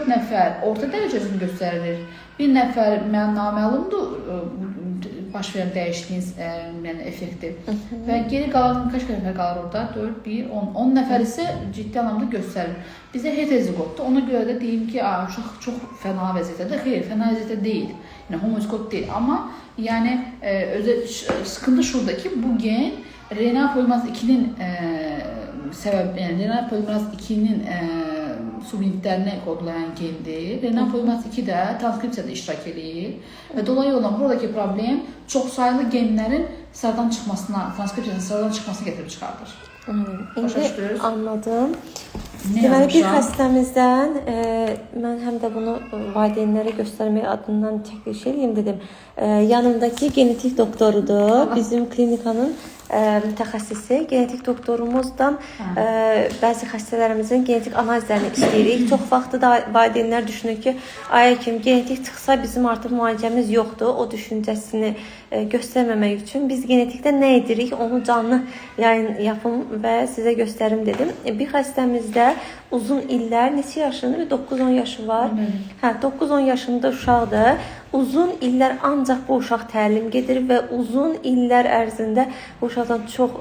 4 nəfər orta dərəcə özünü göstərir. Bir nəfər naməlumdur baş verən dəyişikliyin effekti. Və geri qalan kaç nəfər qalır orada? 4, 1, 10. 10 nəfər isə ciddi anlamda göstərir. Bizə heterozigotdur. Ona görə də deyim ki, uşaq çox fəna vəziyyətədir. Xeyr, fəna vəziyyətdə deyil. Yəni homozigot deyil. Amma yəni sıkıntı şurada ki, bu gen RNA polimeraz 2'nin yəni RNA polimeraz 2'nin subunitlərini kodlayan gendir. RNA polimeraz 2 də transkripsiyada iştirak edir. Və dolayı olan buradakı problem çoxsaylı genlərin sıradan çıxmasına, transkripsiyasının sıradan çıxmasına gətirib çıxardır. İndi anladım. Deməli, bir xəstəmizdən, mən həm də bunu valideynlərə göstərmək adından çəkiliş edeyim dedim. Yanımdakı genetik doktorudur, bizim klinikanın mütəxəssisi. Genetik doktorumuzdan bəzi xəstələrimizin genetik analizlərini istəyirik. Çox vaxtı da valideynlər düşünür ki, ay həkim, genetik çıxsa bizim artıq müalicəmiz yoxdur. O düşüncəsini göstərməmək üçün biz genetikdə nə edirik, onu canlı yayın yapım və sizə göstərim dedim. Bir xəstəmizdə uzun illər, neçə yaşında? 9-10 yaşı var. 9-10 yaşında uşaqdır. Uzun illər ancaq bu uşaq təlim gedir və uzun illər ərzində bu uşaqdan çox,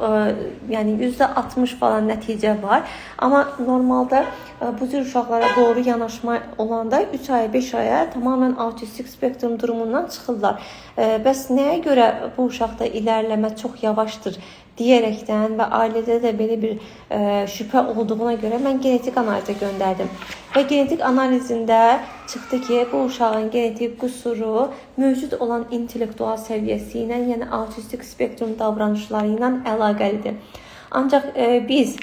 yəni %60 falan nəticə var. Amma normalda bu cür uşaqlara doğru yanaşma olanda 3 aya, 5 aya tamamen autistik spektrum durumundan çıxırlar. Bəs nəyə görə bu uşaqda ilərləmə çox yavaşdır deyərəkdən və ailədə də belə bir şübhə olduğuna görə mən genetik analizə göndərdim. Və genetik analizində çıxdı ki, bu uşağın genetik qüsuru mövcud olan intellektual səviyyəsi ilə, yəni autistik spektrum davranışları ilə əlaqəlidir. Ancaq biz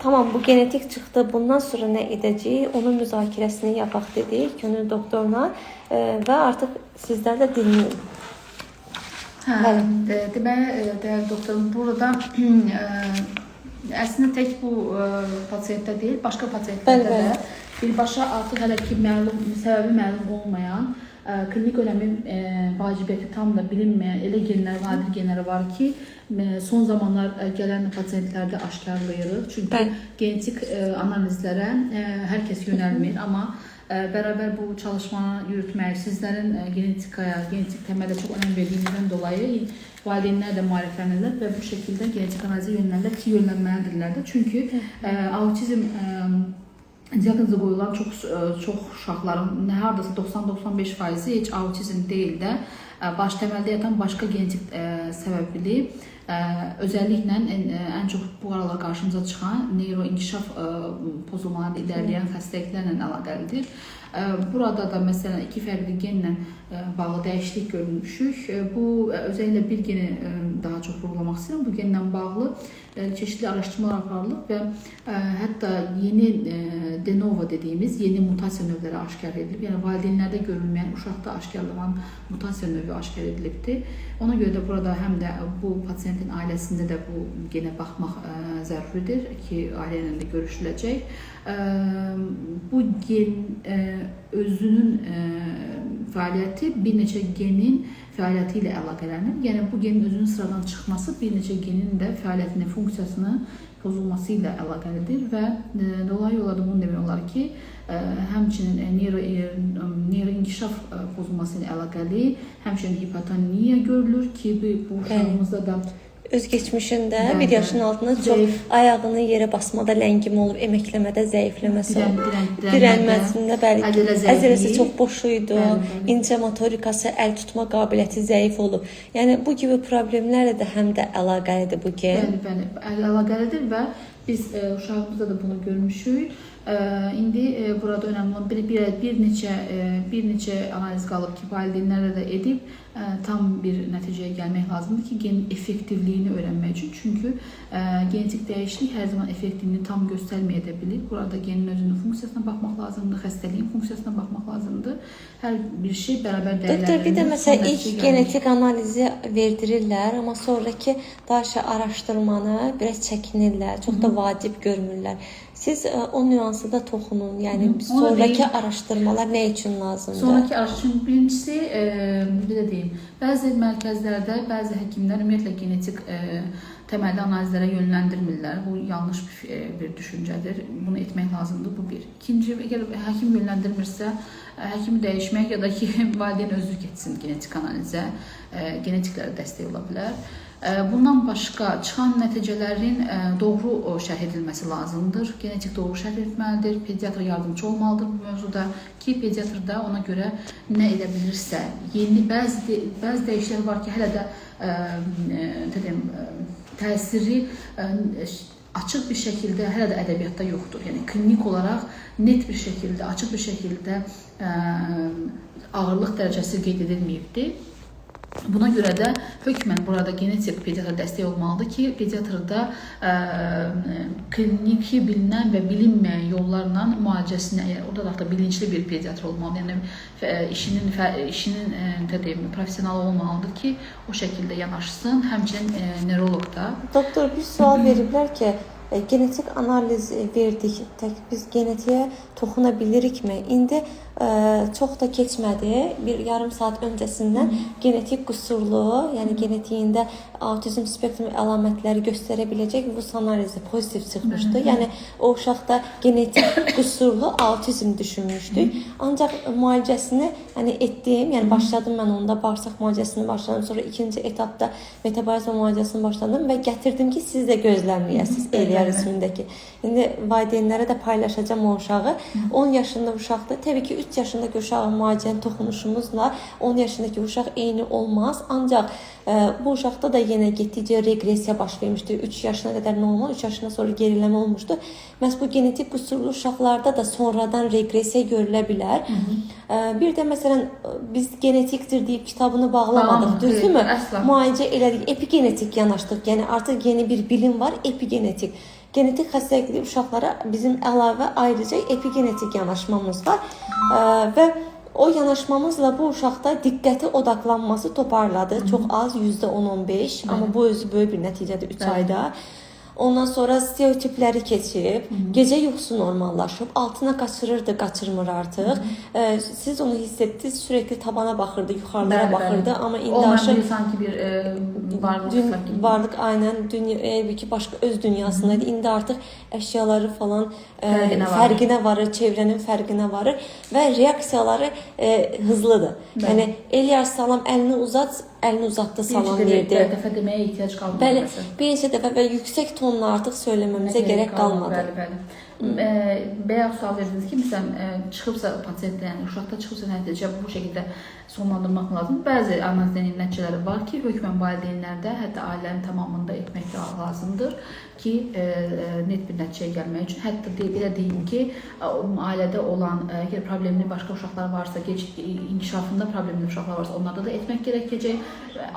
tamam bu genetik çıxdı, bundan sonra nə edəcəyik, onun müzakirəsini yapaq dedik könül doktoruna və artıq sizlər də dinləyin. Deməli, dəyərli doktorum, burada əslində tək bu pasiyentdə deyil, başqa pasiyentlərdə də birbaşa artıq hələ ki səbəbi məlum olmayan, klinik önəmi vacibiyyəti tam da bilinməyən elə genlər, nadir genləri var ki, son zamanlar gələn pasiyentlərdə aşkarlayırıq. Çünki genetik analizlərə hər kəs yönəlmir, amma bərabər bu çalışmanı yürütmək, sizlərin genetikaya, genetik təmələ çox önəm verdiyinizdən dolayı valideynlər də maariflənirlər və bu şəkildə genetik analizə yönəlirlər ki, yönəlməlidirlər də. Çünki autizm diaqnozu qoyulan çox uşaqların hardasa 90-95% heç autizm deyil də, baş təməldə yatan başqa genetik səbəbli, özəlliklə ən çox bu aralar qarşımıza çıxan neyroinkişaf pozulmalarında ilərləyən xəstəliklərlə əlaqəlidir. Burada da məsələn 2 fərqli genlə bağlı dəyişiklik görmüşük. Bu özəlliklə bir geni daha çox vurğulamaq istəyirəm. Bu genlə bağlı çeşitli araşdırmalar aparılıb və hətta yeni de novo dediyimiz yeni mutasiya növləri aşkar edilib. Yəni valideynlərdə görülməyən, uşaqda aşkarlanan mutasiya növü aşkar edilibdir. Ona görə də burada həm də bu pasiyentin ailəsində də bu genə baxmaq zəruridir ki, ailə ilə də görüşüləcək. Bu gen özünün fəaliyyəti bir neçə genin fəaliyyəti ilə əlaqələnir. Yəni bu genin özünün sıradan çıxması bir neçə genin də fəaliyyətinin, funksiyasının pozulması ilə əlaqəlidir və dolayı olaraq bunu demək olar ki, həmçinin neyroinkişaf pozulması ilə əlaqəli, həmçinin hipotoniya görülür ki, bu uşağımızda da öz geçmişində 1 yaşın altında çox ayağını yerə basmada ləngimə olub, eməkləmədə zəifləməsi olub, dirənməsində əzələsi çox boş idi, incə motorikası, əl tutma qabiliyyəti zəif olub. Yəni bu kimi problemlərlə də həm də əlaqəlidir bu gen. Bəli, əlaqəlidir və biz uşağımızda da bunu görmüşük. İndi burada önəmli olan bir neçə analiz qalıb ki, valideynlərlə də edib tam bir nəticəyə gəlmək lazımdır ki, genin effektivliyini öyrənmək üçün. Çünki genetik dəyişiklik hər zaman effektivliyini tam göstərməyə də bilir. Burada genin özünün funksiyasına baxmaq lazımdır, xəstəliyin funksiyasına baxmaq lazımdır. Hər bir şey bərabər dəyərləndirilir. Doktor, bir də məsələn ilk genetik analizi verdirirlər, amma sonraki daha araşdırmanı biraz çəkinirlər, çox da vacib görmürlər. Siz o nüansı da toxunun, yəni sonraki araşdırmalar nə üçün lazımdır? Sonraki araşdırma birincisi, bir də deyim, bəzi mərkəzlərdə, bəzi həkimlər ümumiyyətlə genetik təməlli analizlərə yönləndirmirlər. Bu yanlış bir düşüncədir. Bunu etmək lazımdır. Bu bir. İkinci, əgər həkim yönləndirmirsə, həkimi dəyişmək ya da ki, valideyn özü getsin genetik analizə, genetiklərə dəstək ola bilər. Bundan başqa çıxan nəticələrin doğru şərh edilməsi lazımdır. Genetik doğru şərh etməlidir. Pediatr yardımcı olmalıdır bu mövzuda ki, pediatr da ona görə nə edə bilirsə, yeni bəzi dəyişikliklər var ki, hələ də təsiri açıq bir şəkildə hələ də ədəbiyyatda yoxdur. Yəni klinik olaraq net bir şəkildə, açıq bir şəkildə ağırlıq dərəcəsi qeyd edilməyibdir. Buna görə də hökmən burada genetik pediatra dəstək olmalıdır ki, pediatrda kliniki bilinən və bilinməyən yollarla müalicəsini, orada da bilinçli bir pediatr olmalıdır. Yəni işinin professional olmalıdır ki, o şəkildə yanaşsın, həmçinin neurolog da. Doktor, bir sual veriblər ki, genetik analiz verdik, biz genetiğe toxuna bilirikmi? İndi çox da keçmədi, bir yarım saat öncəsindən genetik qüsurlu, yəni genetiğində autizm spektrum əlamətləri göstərə biləcək bu analizi pozitiv çıxmışdı. Yəni o uşaqda genetik qüsurlu autizm düşünmüşdük. Ancaq müalicəsini etdim, yəni başladım mən onda, bağırsaq müalicəsini başladım, sonra ikinci etapda metabolizm müalicəsini başladım və gətirdim ki, siz də gözləməyəsiniz Eliyar ismindəki. İndi valideynlərə də paylaşacağım o uşağı. 10 yaşında uşaqdır. Təbii ki, 3 yaşındakı uşağın müalicəni toxunuşumuzla 10 yaşındakı uşaq eyni olmaz. Ancaq bu uşaqda da yenə getdikcə regresiya baş vermişdi. 3 yaşına qədər normal, 3 yaşından sonra geriləmə olmuşdu. Məhz bu genetik qüsurlu uşaqlarda da sonradan regresiya görülə bilər. Bir də məsələn biz genetikdir deyib kitabını bağlamadıq, düzdürmü? Müalicə elədik, epigenetik yanaşdıq. Yəni artıq yeni bir bilim var, epigenetik. Genetik xəstəlikli uşaqlara bizim əlavə ayrıca epigenetik yanaşmamız var və o yanaşmamızla bu uşaqda diqqəti odaklanması toparladı. Çox az, %10-15, amma bu özü böyük bir nəticədir 3 ayda. Ondan sonra stereotipləri keçib, gecə yuxusu normallaşıb, altına qaçırırdı, qaçırmır artıq. Siz onu hiss etdiniz, sürekli tabana baxırdı, yuxarılara baxırdı, amma indi artıq sanki bir varlıq aynən ki başqa öz dünyasındaydı. İndi artıq əşyaları falan fərqinə varır, çevrənin fərqinə varır və reaksiyaları hızlıdır. Yəni Eliyar salam, əlini uzat, əlini uzatdı, salam verdi. Bir dəfə deməyə ehtiyac qalmadı. Bəli, bir neçə dəfə və yüksək tonla artıq söyləməmizə gərək qalmadı. Bəyaz sual verdiniz ki, məsələn, çıxıbsa pasiyentdə, yəni uşaqda çıxıbsa nəticə bu şəkildə sonlandırmaq lazımdır. Bəzi analiz nəticələri var ki, hökmən valideynlərdə, hətta ailənin tamamında etmək lazımdır ki, net bir nəticəyə gəlmək üçün. Hətta belə deyim ki, ailədə olan, əgər problemli başqa uşaqlar varsa, inkişafında problemli uşaqlar varsa, onlarda da etmək gərəkəcək.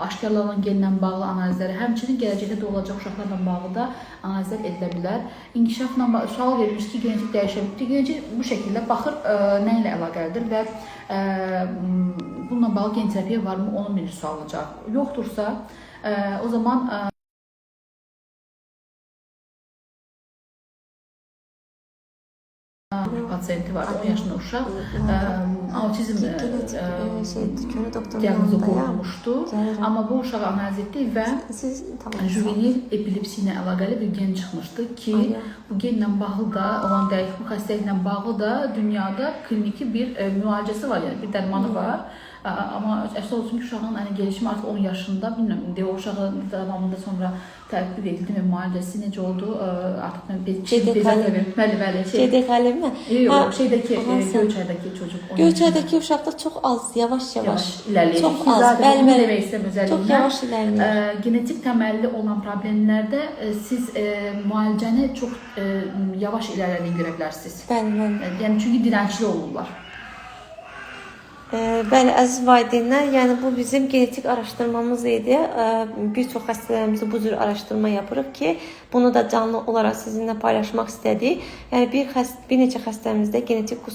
Aşkarlanan genlə bağlı analizləri, həmçinin gələcəkdə də olacaq uşaqlarla bağlı da analizlər edilə bilər. İnkişafla sual verilmiş ki, genetik dəyişiklik. Genetik bu şəkildə baxır nə ilə əlaqəlidir və bununla bağlı gen terapiya varmı, onun bir sual olacaq. Yoxdursa, o zaman pasiyenti var, 10 yaşında uşaq autizm diaqnozu qoyulmuşdu. Amma bu uşağı analiz etdik və juvenil epilepsi ilə əlaqəli bir gen çıxmışdı ki, bu genlə bağlı da olan dəyişiklik, bu xəstəliklə bağlı da dünyada kliniki bir müalicəsi var, yəni bir dərmanı var. Amma əsas olsun ki, uşağın gelişimi artıq 10 yaşında, bilmirəm, o uşağın davamında sonra tətbiq edildi və müalicəsi necə oldu, artıq CDKL mi? Yox, Göyçaydakı çocuk. Göyçaydakı uşaqda çox az, yavaş-yavaş ilərləyir. Çox az, bəli, çox yavaş ilərləyir. Genetik təməlli olan problemlərdə siz müalicəni çox yavaş ilərlədiyini görə bilərsiniz. Bəli. Yəni çünki dirəncli olurlar. Bəli, əziz valideynlər, yəni bu bizim genetik araşdırmamız idi. Bir çox xəstələrimizdə bu cür araşdırma yapırıq ki, bunu da canlı olaraq sizinlə paylaşmaq istədik. Yəni bir neçə xəstəmizdə genetik